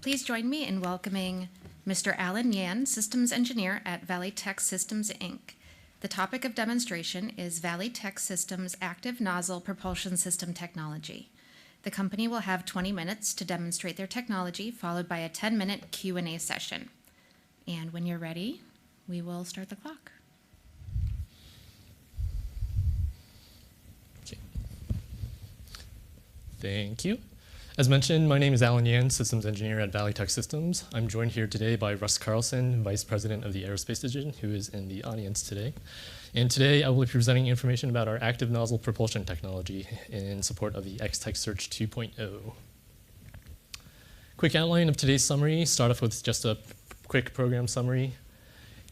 Please join me in welcoming Mr. Alan Yan, Systems Engineer at Valley Tech Systems, Inc. The topic of demonstration is Valley Tech Systems Active Nozzle Propulsion System Technology. The company will have 20 minutes to demonstrate their technology, followed by a 10-minute Q&A session. And when you're ready, we will start the clock. Okay. Thank you. As mentioned, my name is Alan Yan, Systems Engineer at Valley Tech Systems. I'm joined here today by Russ Carlson, Vice President of the Aerospace Division, who is in the audience today. And today I will be presenting information about our active nozzle propulsion technology in support of the X-Tech Search 2.0. Quick outline of today's summary. Start off with just a quick program summary.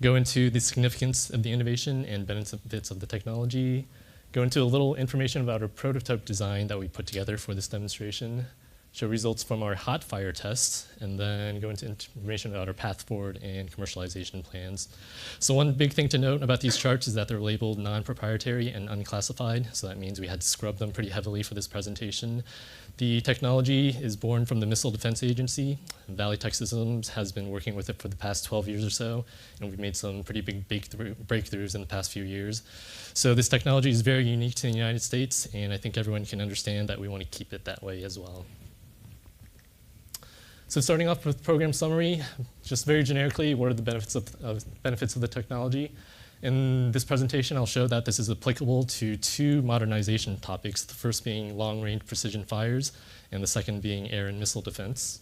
Go into the significance of the innovation and benefits of the technology. Go into a little information about our prototype design that we put together for this demonstration. Show results from our hot fire tests, and then go into information about our path forward and commercialization plans. So one big thing to note about these charts is that they're labeled non-proprietary and unclassified, so that means we had to scrub them pretty heavily for this presentation. The technology is born from the Missile Defense Agency. Valley Tech Systems has been working with it for the past 12 years or so, and we've made some pretty big breakthroughs in the past few years. So this technology is very unique to the United States, and I think everyone can understand that we want to keep it that way as well. So starting off with program summary, just very generically, what are the benefits of the technology? In this presentation, I'll show that this is applicable to two modernization topics, the first being long-range precision fires, and the second being air and missile defense.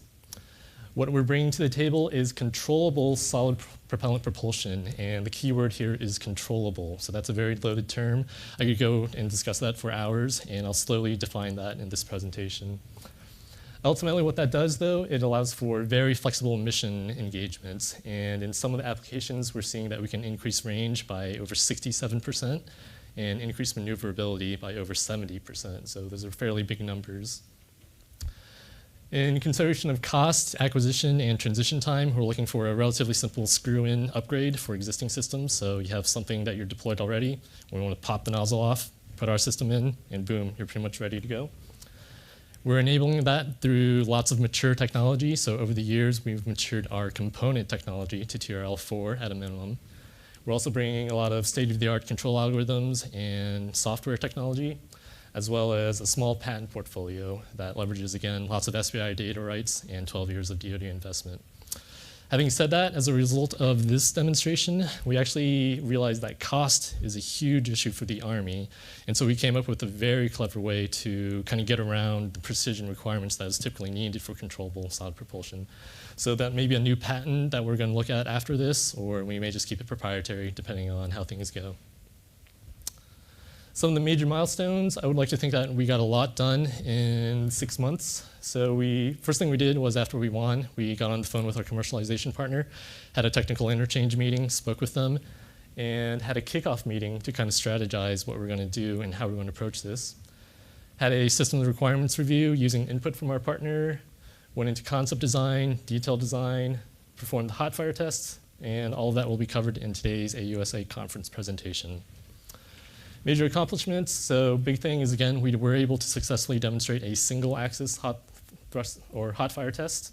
What we're bringing to the table is controllable solid propellant propulsion, and the key word here is controllable. So that's a very loaded term. I could go and discuss that for hours, and I'll slowly define that in this presentation. Ultimately, what that does, though, it allows for very flexible mission engagements. And in some of the applications, we're seeing that we can increase range by over 67% and increase maneuverability by over 70%. So those are fairly big numbers. In consideration of cost, acquisition, and transition time, we're looking for a relatively simple screw-in upgrade for existing systems. So you have something that you're deployed already. We want to pop the nozzle off, put our system in, and boom, you're pretty much ready to go. We're enabling that through lots of mature technology. So over the years, we've matured our component technology to TRL4 at a minimum. We're also bringing a lot of state-of-the-art control algorithms and software technology, as well as a small patent portfolio that leverages, again, lots of SBI data rights and 12 years of DoD investment. Having said that, as a result of this demonstration, we actually realized that cost is a huge issue for the Army. And so we came up with a very clever way to kind of get around the precision requirements that is typically needed for controllable solid propulsion. So that may be a new patent that we're going to look at after this, or we may just keep it proprietary depending on how things go. Some of the major milestones, I would like to think that we got a lot done in 6 months. So first thing we did was after we won, we got on the phone with our commercialization partner, had a technical interchange meeting, spoke with them, and had a kickoff meeting to kind of strategize what we're going to do and how we're going to approach this. Had a systems requirements review using input from our partner, went into concept design, detailed design, performed the hot fire tests, and all of that will be covered in today's AUSA conference presentation. Major accomplishments, so big thing is, again, we were able to successfully demonstrate a single-axis hot thrust or hot fire test.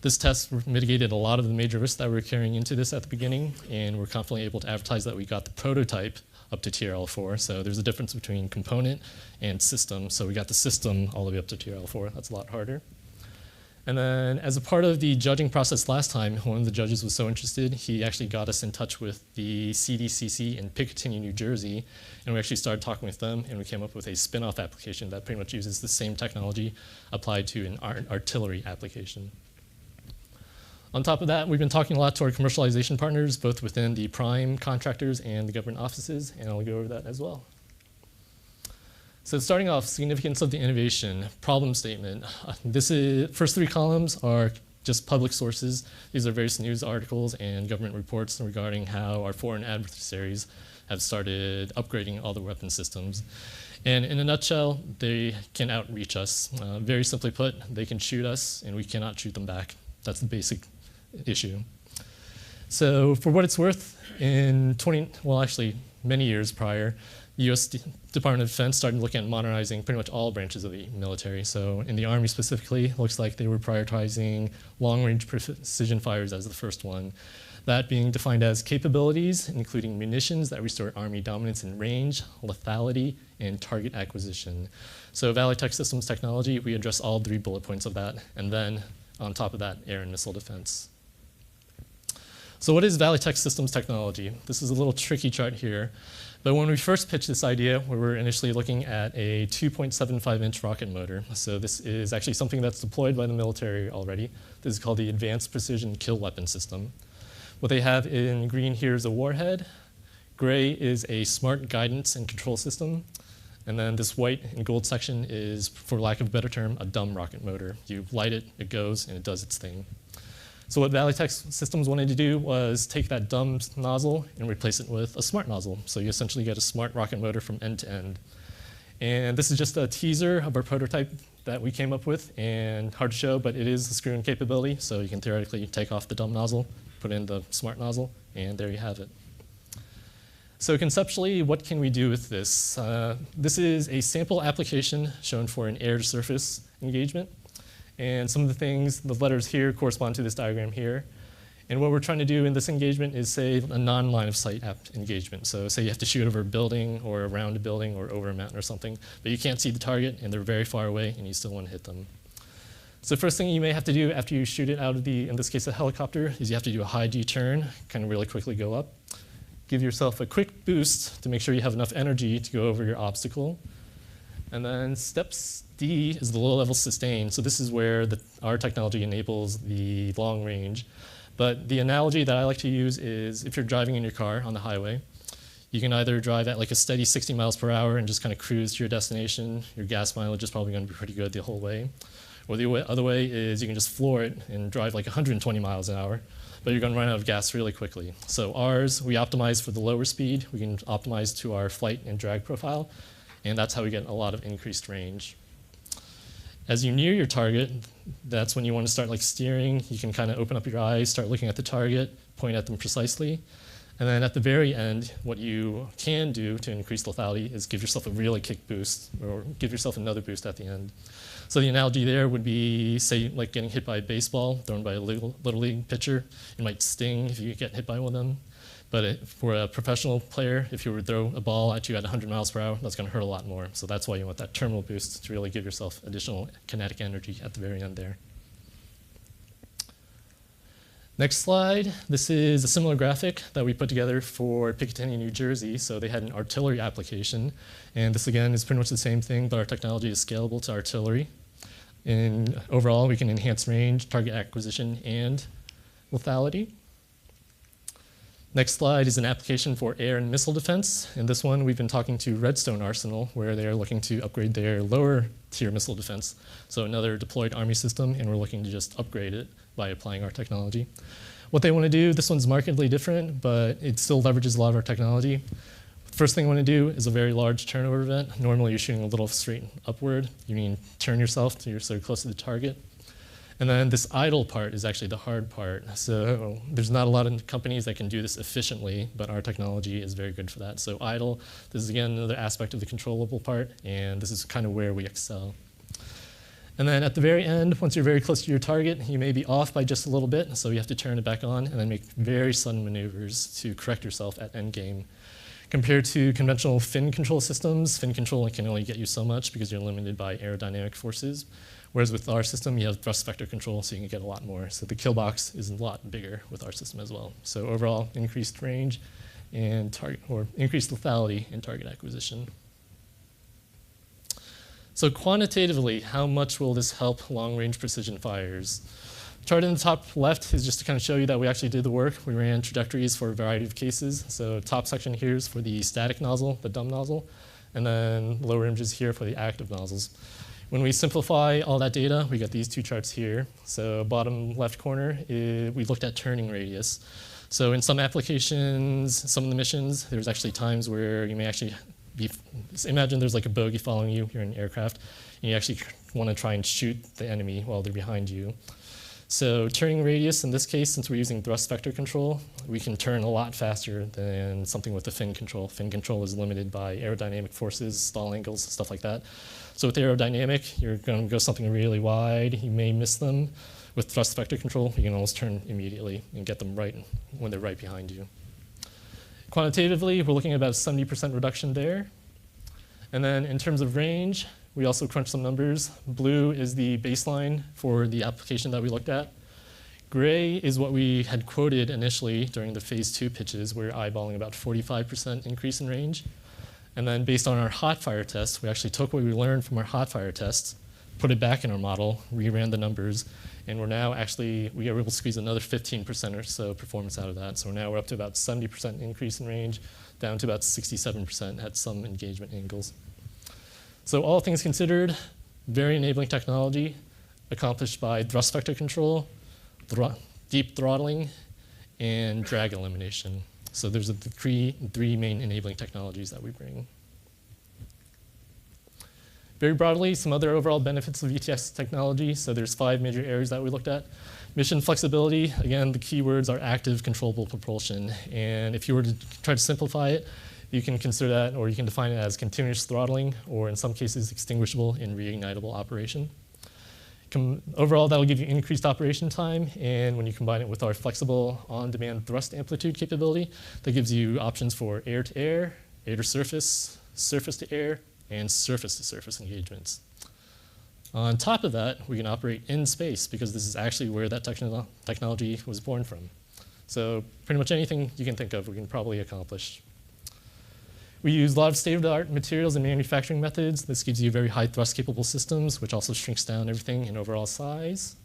This test mitigated a lot of the major risks that we were carrying into this at the beginning, and we're confidently able to advertise that we got the prototype up to TRL4. So there's a difference between component and system. So we got the system all the way up to TRL4. That's a lot harder. And then as a part of the judging process last time, one of the judges was so interested, he actually got us in touch with the CDCC in Picatinny, New Jersey, and we actually started talking with them, and we came up with a spin-off application that pretty much uses the same technology applied to an artillery application. On top of that, we've been talking a lot to our commercialization partners, both within the prime contractors and the government offices, and I'll go over that as well. So starting off, significance of the innovation, problem statement. First three columns are just public sources. These are various news articles and government reports regarding how our foreign adversaries have started upgrading all the weapon systems. And in a nutshell, they can outreach us. Very simply put, they can shoot us and we cannot shoot them back. That's the basic issue. So for what it's worth, many years prior, U.S. Department of Defense started looking at modernizing pretty much all branches of the military. So in the Army specifically, it looks like they were prioritizing long-range precision fires as the first one. That being defined as capabilities, including munitions that restore Army dominance in range, lethality, and target acquisition. So Valley Tech Systems technology, we address all 3 bullet points of that, and then on top of that, air and missile defense. So what is Valley Tech Systems technology? This is a little tricky chart here, but when we first pitched this idea, we were initially looking at a 2.75-inch rocket motor. So this is actually something that's deployed by the military already. This is called the Advanced Precision Kill Weapon System. What they have in green here is a warhead. Gray is a smart guidance and control system. And then this white and gold section is, for lack of a better term, a dumb rocket motor. You light it, it goes, and it does its thing. So what Valley Tech Systems wanted to do was take that dumb nozzle and replace it with a smart nozzle. So you essentially get a smart rocket motor from end to end. And this is just a teaser of our prototype that we came up with, and hard to show, but it is a screw-in capability. So you can theoretically take off the dumb nozzle, put in the smart nozzle, and there you have it. So conceptually, what can we do with this? This is a sample application shown for an air-to-surface engagement. And some of the things, the letters here correspond to this diagram here. And what we're trying to do in this engagement is, say, a non-line of sight engagement. So say you have to shoot over a building or around a building or over a mountain or something, but you can't see the target and they're very far away and you still want to hit them. So first thing you may have to do after you shoot it out of the, in this case, a helicopter, is you have to do a high G turn, kind of really quickly go up. Give yourself a quick boost to make sure you have enough energy to go over your obstacle. And then steps D is the low-level sustain. So this is where our technology enables the long range. But the analogy that I like to use is if you're driving in your car on the highway, you can either drive at like a steady 60 miles per hour and just kind of cruise to your destination. Your gas mileage is probably going to be pretty good the whole way. Or the other way is you can just floor it and drive like 120 miles an hour, but you're going to run out of gas really quickly. So ours, we optimize for the lower speed. We can optimize to our flight and drag profile, and that's how we get a lot of increased range. As you near your target, that's when you want to start like steering. You can kind of open up your eyes, start looking at the target, point at them precisely. And then at the very end, what you can do to increase lethality is give yourself a really kick boost, or give yourself another boost at the end. So the analogy there would be, say, like getting hit by a baseball thrown by a little league pitcher. It might sting if you get hit by one of them. But for a professional player, if you were to throw a ball at you at 100 miles per hour, that's going to hurt a lot more. So that's why you want that terminal boost to really give yourself additional kinetic energy at the very end there. Next slide. This is a similar graphic that we put together for Picatinny, New Jersey. So they had an artillery application. And this, again, is pretty much the same thing, but our technology is scalable to artillery. And overall, we can enhance range, target acquisition, and lethality. Next slide is an application for air and missile defense. In this one, we've been talking to Redstone Arsenal, where they are looking to upgrade their lower tier missile defense. So another deployed Army system, and we're looking to just upgrade it by applying our technology. What they want to do, this one's markedly different, but it still leverages a lot of our technology. First thing I want to do is a very large turnover event. Normally, you're shooting a little straight upward. You mean turn yourself till you're so close to the target. And then this idle part is actually the hard part. So there's not a lot of companies that can do this efficiently, but our technology is very good for that. So idle, this is again another aspect of the controllable part, and this is kind of where we excel. And then at the very end, once you're very close to your target, you may be off by just a little bit, so you have to turn it back on and then make very sudden maneuvers to correct yourself at endgame. Compared to conventional fin control systems, fin control can only get you so much because you're limited by aerodynamic forces. Whereas with our system, you have thrust vector control, so you can get a lot more. So the kill box is a lot bigger with our system as well. So overall, increased range and target, or increased lethality and target acquisition. So quantitatively, how much will this help long-range precision fires? The chart in the top left is just to kind of show you that we actually did the work. We ran trajectories for a variety of cases. So top section here is for the static nozzle, the dumb nozzle, and then lower images here for the active nozzles. When we simplify all that data, we got these two charts here. So bottom left corner, we looked at turning radius. So in some applications, some of the missions, there's actually times where you may actually imagine there's like a bogey following you, you're in an aircraft, and you actually want to try and shoot the enemy while they're behind you. So turning radius, in this case, since we're using thrust vector control, we can turn a lot faster than something with the fin control. Fin control is limited by aerodynamic forces, stall angles, stuff like that. So with aerodynamic, you're going to go something really wide. You may miss them. With thrust vector control, you can almost turn immediately and get them right when they're right behind you. Quantitatively, we're looking at about a 70% reduction there. And then in terms of range, we also crunched some numbers. Blue is the baseline for the application that we looked at. Gray is what we had quoted initially during the phase 2 pitches. We're eyeballing about 45% increase in range. And then based on our hot fire tests, we actually took what we learned from our hot fire tests, put it back in our model, reran the numbers, and we are able to squeeze another 15% or so performance out of that. So now we're up to about 70% increase in range, down to about 67% at some engagement angles. So all things considered, very enabling technology accomplished by thrust vector control, deep throttling, and drag elimination. So there's the three main enabling technologies that we bring. Very broadly, some other overall benefits of VTX technology. So there's 5 major areas that we looked at. Mission flexibility, again, the keywords are active controllable propulsion. And if you were to try to simplify it, you can consider that, or you can define it as continuous throttling, or in some cases, extinguishable and reignitable operation. Overall, that'll give you increased operation time, and when you combine it with our flexible on-demand thrust amplitude capability, that gives you options for air-to-air, air-to-surface, surface-to-air, and surface-to-surface engagements. On top of that, we can operate in space, because this is actually where that technology was born from. So pretty much anything you can think of, we can probably accomplish. We use a lot of state-of-the-art materials and manufacturing methods. This gives you very high thrust-capable systems, which also shrinks down everything in overall size.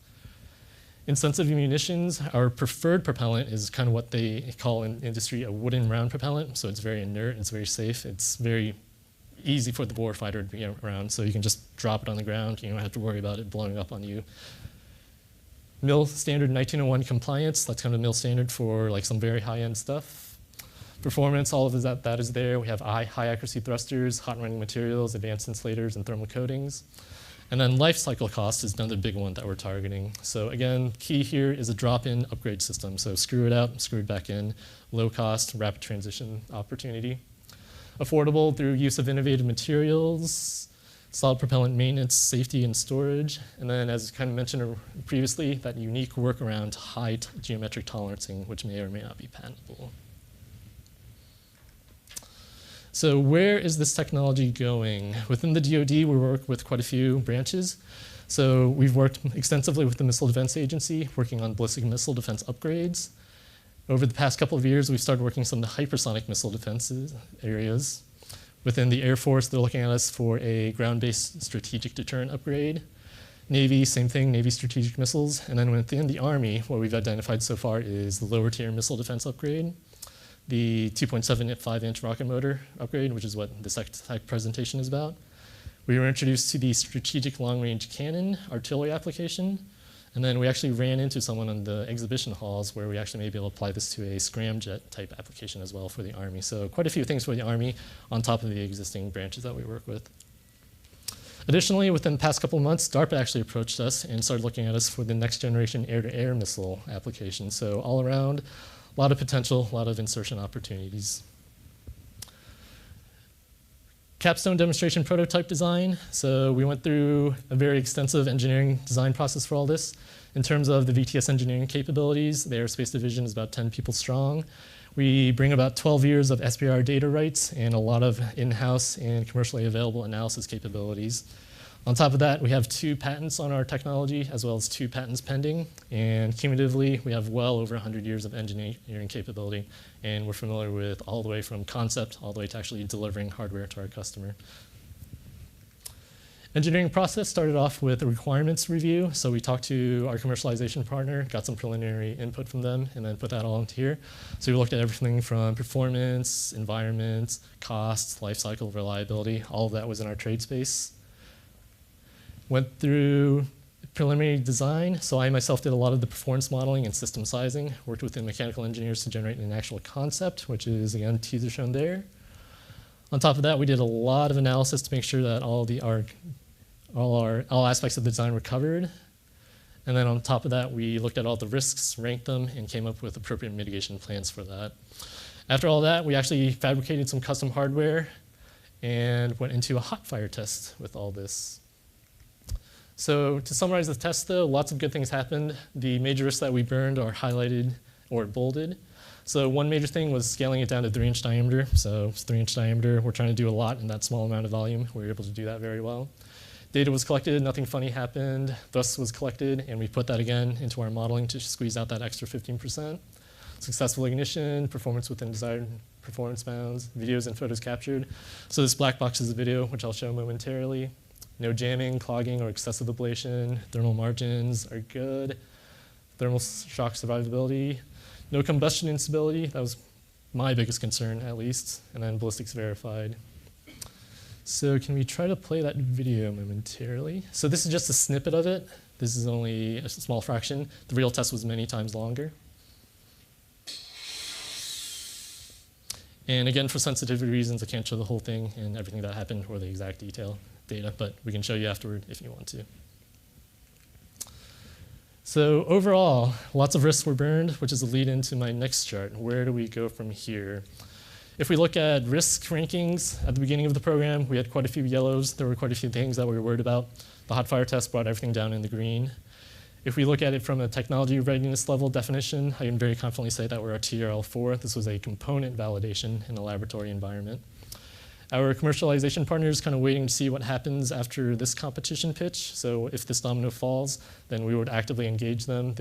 In sensitive munitions, our preferred propellant is kind of what they call in industry a wooden round propellant. So it's very inert, it's very safe, it's very easy for the warfighter to be around. So you can just drop it on the ground, you don't have to worry about it blowing up on you. MIL standard 1901 compliance, that's kind of MIL standard for like some very high-end stuff. Performance, all of that is there. We have high accuracy thrusters, hot running materials, advanced insulators, and thermal coatings. And then life cycle cost is another big one that we're targeting. So again, key here is a drop-in upgrade system. So screw it out, screw it back in, low cost, rapid transition opportunity. Affordable through use of innovative materials, solid propellant maintenance, safety, and storage. And then, as kind of mentioned previously, that unique workaround high geometric tolerancing, which may or may not be patentable. So where is this technology going? Within the DoD, we work with quite a few branches. So we've worked extensively with the Missile Defense Agency, working on ballistic missile defense upgrades. Over the past couple of years, we've started working some of the hypersonic missile defense areas. Within the Air Force, they're looking at us for a ground-based strategic deterrent upgrade. Navy, same thing, Navy strategic missiles. And then within the Army, what we've identified so far is the lower tier missile defense upgrade, the 2.75-inch rocket motor upgrade, which is what this tech presentation is about. We were introduced to the strategic long-range cannon artillery application, and then we actually ran into someone in the exhibition halls where we actually may be able to apply this to a scramjet type application as well for the Army. So quite a few things for the Army on top of the existing branches that we work with. Additionally, within the past couple of months, DARPA actually approached us and started looking at us for the next generation air-to-air missile application. So all around, a lot of potential, a lot of insertion opportunities. Capstone demonstration prototype design. So we went through a very extensive engineering design process for all this. In terms of the VTS engineering capabilities, the aerospace division is about 10 people strong. We bring about 12 years of SPR data rights and a lot of in-house and commercially available analysis capabilities. On top of that, we have 2 patents on our technology, as well as 2 patents pending. And cumulatively, we have well over 100 years of engineering capability. And we're familiar with all the way from concept all the way to actually delivering hardware to our customer. Engineering process started off with a requirements review. So we talked to our commercialization partner, got some preliminary input from them, and then put that all into here. So we looked at everything from performance, environment, cost, life cycle, reliability. All of that was in our trade space. Went through preliminary design. So I myself did a lot of the performance modeling and system sizing. Worked with the mechanical engineers to generate an actual concept, which is, again, teaser shown there. On top of that, we did a lot of analysis to make sure that all aspects of the design were covered. And then on top of that, we looked at all the risks, ranked them, and came up with appropriate mitigation plans for that. After all that, we actually fabricated some custom hardware and went into a hot fire test with all this. So to summarize the test, though, lots of good things happened. The major risks that we burned are highlighted or bolded. So one major thing was scaling it down to 3-inch diameter. So it's 3-inch diameter. We're trying to do a lot in that small amount of volume. We were able to do that very well. Data was collected, nothing funny happened. Thrust was collected, and we put that again into our modeling to squeeze out that extra 15%. Successful ignition, performance within desired performance bounds, videos and photos captured. So this black box is a video, which I'll show momentarily. No jamming, clogging, or excessive ablation. Thermal margins are good. Thermal shock survivability. No combustion instability. That was my biggest concern, at least. And then ballistics verified. So can we try to play that video momentarily? So this is just a snippet of it. This is only a small fraction. The real test was many times longer. And again, for sensitivity reasons, I can't show the whole thing and everything that happened or the exact data, but we can show you afterward if you want to. So overall, lots of risks were burned, which is a lead into my next chart. Where do we go from here? If we look at risk rankings at the beginning of the program, we had quite a few yellows. There were quite a few things that we were worried about. The hot fire test brought everything down in the green. If we look at it from a technology readiness level definition, I can very confidently say that we're at TRL4. This was a component validation in a laboratory environment. Our commercialization partner is kind of waiting to see what happens after this competition pitch. So if this domino falls, then we would actively engage them.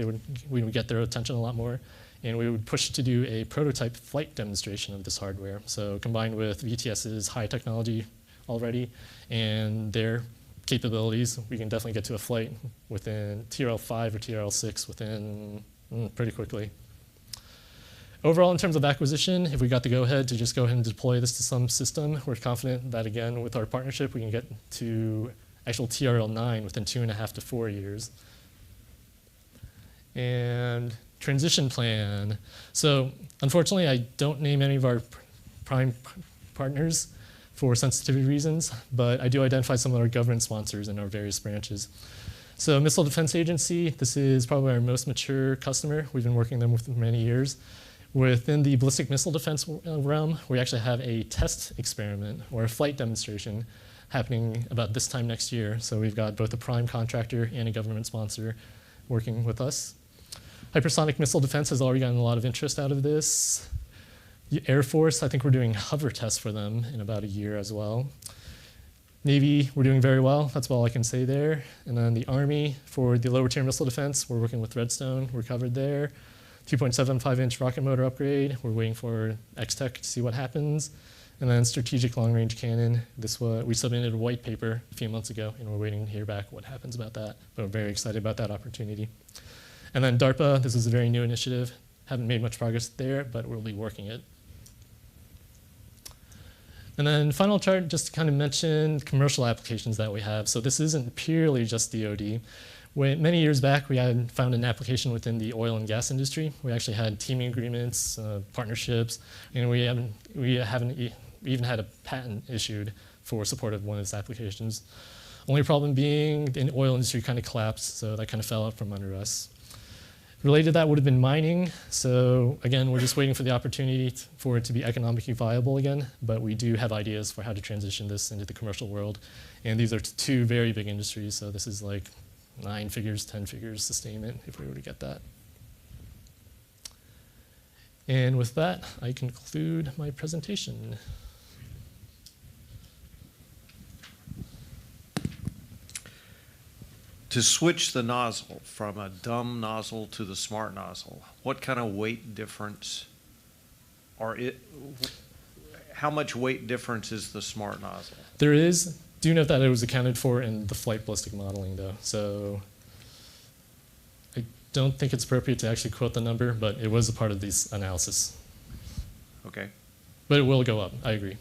We would get their attention a lot more. And we would push to do a prototype flight demonstration of this hardware. So combined with VTS's high technology already and their capabilities, we can definitely get to a flight within TRL5 or TRL6 within pretty quickly. Overall, in terms of acquisition, if we got the go-ahead to just go ahead and deploy this to some system, we're confident that, again, with our partnership, we can get to actual TRL9 within 2.5 to 4 years. And transition plan. So unfortunately, I don't name any of our prime partners for sensitivity reasons, but I do identify some of our government sponsors in our various branches. So Missile Defense Agency, this is probably our most mature customer. We've been working with them for many years. Within the ballistic missile defense realm, we actually have a test experiment or a flight demonstration happening about this time next year. So we've got both a prime contractor and a government sponsor working with us. Hypersonic missile defense has already gotten a lot of interest out of this. The Air Force, I think we're doing hover tests for them in about a year as well. Navy, we're doing very well. That's all I can say there. And then the Army, for the lower tier missile defense, we're working with Redstone. We're covered there. 2.75-inch rocket motor upgrade. We're waiting for X-Tech to see what happens. And then strategic long-range cannon. We submitted a white paper a few months ago, and we're waiting to hear back what happens about that. But we're very excited about that opportunity. And then DARPA, this is a very new initiative. Haven't made much progress there, but we'll be working it. And then final chart, just to kind of mention commercial applications that we have. So this isn't purely just DoD. Many years back, we had found an application within the oil and gas industry. We actually had teaming agreements, partnerships, and we even had a patent issued for support of one of these applications. Only problem being the oil industry kind of collapsed, so that kind of fell out from under us. Related to that would have been mining. So again, we're just waiting for the opportunity for it to be economically viable again, but we do have ideas for how to transition this into the commercial world. And these are two very big industries, so this is like 9 figures, 10 figures sustainment if we were to get that. And with that, I conclude my presentation. To switch the nozzle from a dumb nozzle to the smart nozzle, what kind of weight difference how much weight difference is the smart nozzle? There is. Do note that it was accounted for in the flight ballistic modeling, though. So I don't think it's appropriate to actually quote the number, but it was a part of this analysis. Okay. But it will go up, I agree.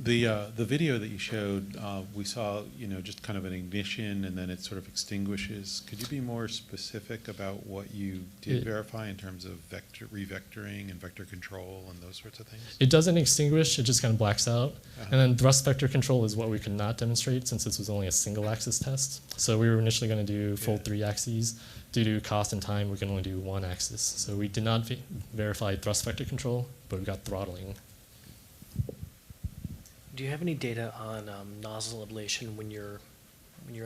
The video that you showed, we saw, just kind of an ignition and then it sort of extinguishes. Could you be more specific about what you did verify in terms of revectoring and vector control and those sorts of things? It doesn't extinguish, it just kind of blacks out. Uh-huh. And then thrust vector control is what we could not demonstrate since this was only a single axis test. So we were initially going to do full 3 axes. Due to cost and time, we can only do 1 axis. So we did not verify thrust vector control, but we got throttling. Do you have any data on nozzle ablation when you're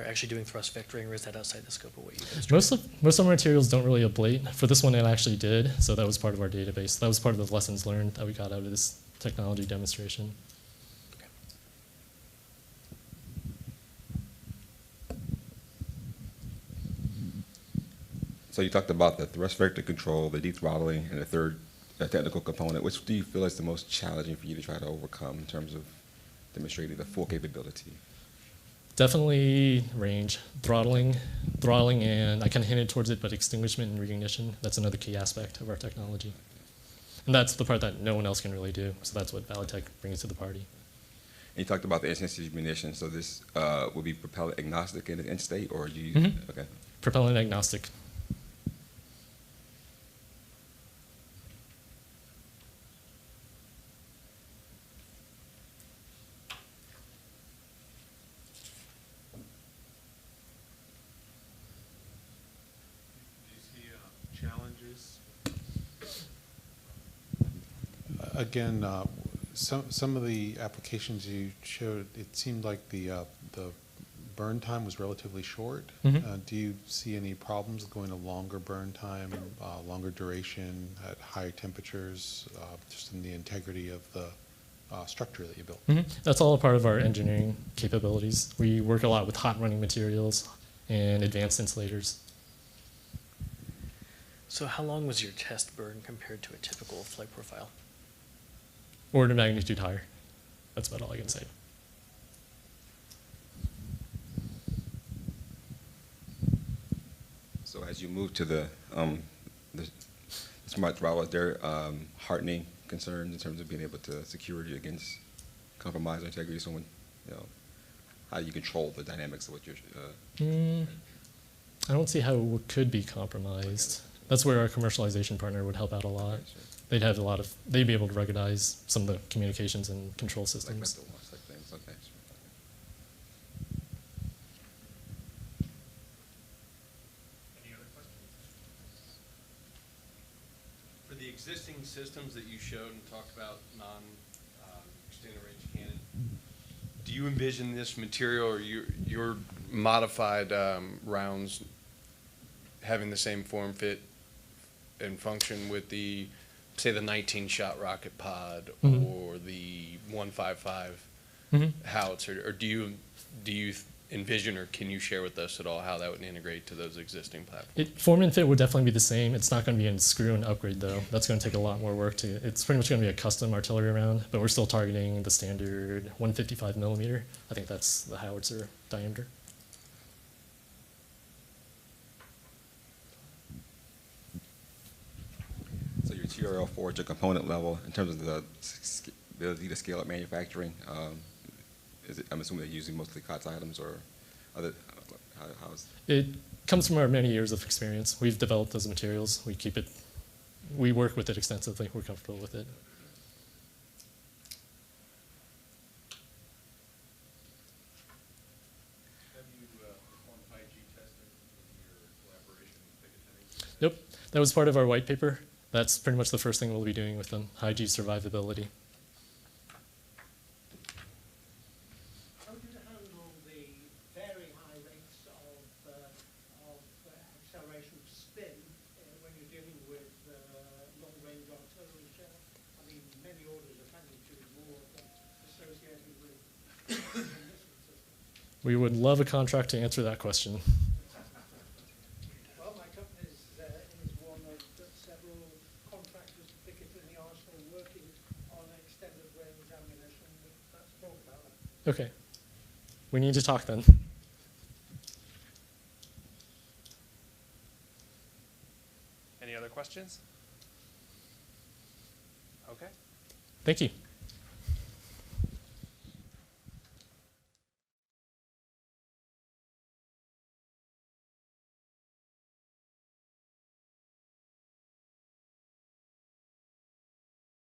actually doing thrust vectoring, or is that outside the scope of what you demonstrated? Most of our materials don't really ablate. For this one, it actually did, so that was part of our database. That was part of the lessons learned that we got out of this technology demonstration. Okay. So you talked about the thrust vector control, the de-throttling, and the third technical component. Which do you feel is the most challenging for you to try to overcome in terms of demonstrating the full capability? Definitely range, throttling, and I kind of hinted towards it, but extinguishment and reignition, that's another key aspect of our technology. And that's the part that no one else can really do, so that's what Valitech brings to the party. And you talked about the intensity of munition, so this will be propellant agnostic in the end state, or you, okay. Propellant agnostic. Challenges? Again, some of the applications you showed, it seemed like the burn time was relatively short. Do you see any problems going to longer burn time, longer duration at higher temperatures, just in the integrity of the structure that you built? That's all a part of our engineering capabilities. We work a lot with hot running materials and advanced insulators. So how long was your test burn compared to a typical flight profile? Order of magnitude higher. That's about all I can say. So as you move to the smart throttle, are there hardening concerns in terms of being able to security against compromise or integrity? Someone, how do you control the dynamics of what you're? I don't see how it could be compromised. That's where our commercialization partner would help out a lot. They'd be able to ruggedize some of the communications and control systems. Like mental ones, like things, okay. Any other questions? For the existing systems that you showed and talked about, non-extended range cannon, do you envision this material or your modified rounds having the same form, fit, and function with the, say, the 19-shot rocket pod or the 155 howitzer? Or do you envision, or can you share with us at all how that would integrate to those existing platforms? Form and fit would definitely be the same. It's not going to be a screw and upgrade though. That's going to take a lot more work it's pretty much going to be a custom artillery round, but we're still targeting the standard 155 millimeter. I think that's the howitzer diameter. So your TRL forge at component level, in terms of the ability to scale up manufacturing, I'm assuming they're using mostly COTS items or other, how's? It comes from our many years of experience. We've developed those materials. We work with it extensively. We're comfortable with it. Have you performed IG testing in your collaboration with Picatinny? Nope. That was part of our white paper. That's pretty much the first thing we'll be doing with them, high-G survivability. How do you handle the very high rates of acceleration of spin when you're dealing with long-range artillery shell? I mean, many orders of magnitude more associated with missile systems. We would love a contract to answer that question. Well, my company is one of several contractors to Picatinny Arsenal working on extended range ammunition. Let's talk about that. Okay. We need to talk then. Any other questions? Okay. Thank you.